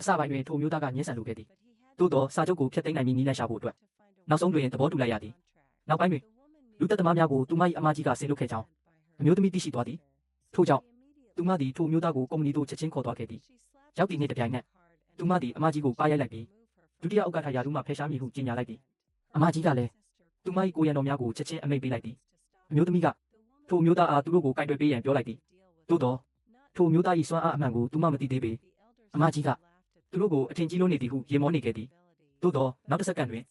အစပိုင်းတွင်ထိုမျိုးသားကညှင်းဆန်လိုခဲ့သည်သို့သောစာချုပ်ကိုဖျက်သိမ်းနိုင်ပြီးနီးလန့်ရှာဖို့အတွက်နောက်ဆုံးတွင်သဘောတူလိုက်ရသည်နောက်ပိုင်းတွင်လူသက်သမားများကိုသူမ၏အမကြီးကဆင်လွတ်ခဲ့ကြောင်းအမျိုးသမီးသိရှိသွားသည်ထို့ကြောင့်သူမသည်ထိုမျိုးသားကိုကုမ္ပဏီသို့ချက်ချင်းခေါ်သွားခဲ့သည်ရောက်သည့်နေ့တစ်ပြိုင်နက်သူမသည်အမကြီးကိုပါရိုက်လိုက်ပြီးဒုတိယဥက္ကဋ္ဌရာထူးမှဖယ်ရှားမည်ဟုကြေညာလိုက်သည်အမကြီးကလည်းသူမ၏ကိုရံတော်များကိုချက်ချင်းအမိန့်ပေးလိုက်သည်အမျိုးသမီးကထိုမျိုးသားအားသူတို့ကိုကင်တွယ်ပေးရန်ပြောလိုက်သည်သို့သောထိုမျိုးသား၏စွမ်းအားအမှန်ကိုသူမမသိသေးပေအမကြီးကသူတို့ကိုအထင်ကြီးလွန်းနေသည်ဟုရေမောနေခဲ့သည်သို့သောနောက်တစ်စက္ကန့်တွင်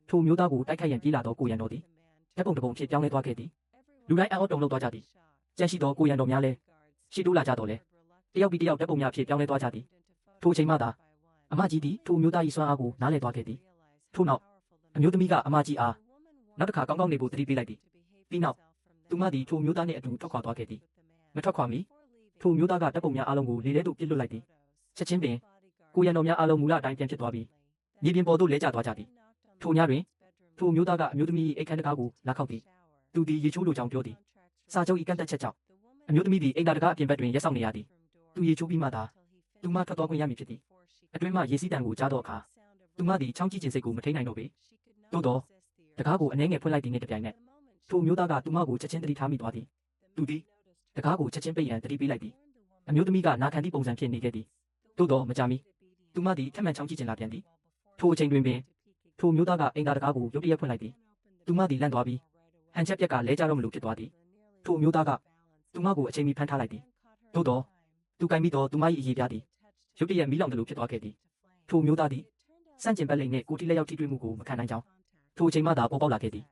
ထိုမျိုးသားကိုတိုက်ခိုက်ရန်ပြေးလာသောကိုရံတော်သည်ဓာတ်ပုံတစ်ပုံဖြစ်ပြောင်းလဲသွားခဲ့သည်လူတိုင်းအော်တုံလောက်သွားကြသည်ကြန့်ရှိသောကိုရံတော်များလည်းရှေ့တိုးလာကြတော့လေတယောက်ပြီးတယောက်ဓာတ်ပုံများဖြစ်ပြောင်းလဲသွားကြသည်ထိုအချိန်မှသာအမကြီးသည်ထိုမျိုးသား၏စွမ်းအားကိုနားလည်သွားခဲ့သည်ထို့နောက်အမျိုးသမီးကအမကြီးအားနောက်တစ်ခါကောင်းကောင်းနေဖို့တတိပေးလိုက်သည်ပြီးနောက်သူမသည်ထိုမျိုးသားနှင့်အတူထွက်ခွာသွားခဲ့သည်မထွက်ခွာမီထိုမျိုးသားကဓာတ်ပုံများအားလုံးကိုလေထဲသို့ပစ်လွတ်လိုက်သည်ချက်ချင်းပင်ကိုရံတော်များအားလုံးမူလအတိုင်းပြန်ဖြစ်သွားပြီးမြေပြင်ပေါ်သို့လဲကျသွားကြသည်ထိုညတွင်ထိုမျိုးသားကအမျိုးသမီး၏အိမ်ခန်းတကားကိုလာခောက်သည်သူသည်ရေချိုးလိုကြောင်ပြောသည်စာချုပ်၏ကန့်သက်ချက်ကြောင့်အမျိုးသမီးသည်အိမ်သာတကားအပြင်ဘက်တွင်ရက်ဆောင်နေရသည်သူရေချိုးပြီးမှသာသူမထွက်သွားခွင့်ရမည်ဖြစ်သည်အတွင်းမှရေစီးတံကိုကြားသောအခါသူမသည်ချောင်းကြည့်ခြင်းစိတ်ကိုမထိန်နိုင်တော့ပေသို့သောတကားကိုအနှဲငယ်ဖွင့်လိုက်သည်နှင့်တပြိုင်နက်ထိုမျိုးသားကသူမကိုချက်ချင်းတတိထားမိသွားသည်သူသည်တကားကိုချက်ချင်းပိတ်ရန်တတိပေးလိုက်သည်အမျိုးသမီးကနာခံသည့်ပုံစံဖြစ်နေခဲ့သည်သို့သောမကြာမီသူမသည်ထပ်မံချောင်းကြည့်ခြင်းလာပြန်သည်ထိုအချိန်တွင်ပင်ထိုမျိုးသားကအိမ်သာတကားကိုရုတ်တရက်ဖွင့်လိုက်သည်သူမသည်လန့်သွားပြီးဟန်ချက်ပြက်ကလဲကြတော့မလို့ဖြစ်သွားသည်ထိုမျိုးသားကသူမကိုအချိန်မီဖမ်းထားလိုက်သည်သို့သောသူကင်ပြီးတော့သူမ၏အရေးပြားသည်ရုတ်တရက်မီးလောင်တယ်လို့ဖြစ်သွားခဲ့သည်ထိုမျိုးသားသည်စန့်ကျင်ဘက်လိမ့်နှင့်ကိုတီလက်ရောက်ထိတွေ့မှုကိုမခံနိုင်ကြောင်းထိုအချိန်မှသာပေါ်ပေါက်လာခဲ့သည်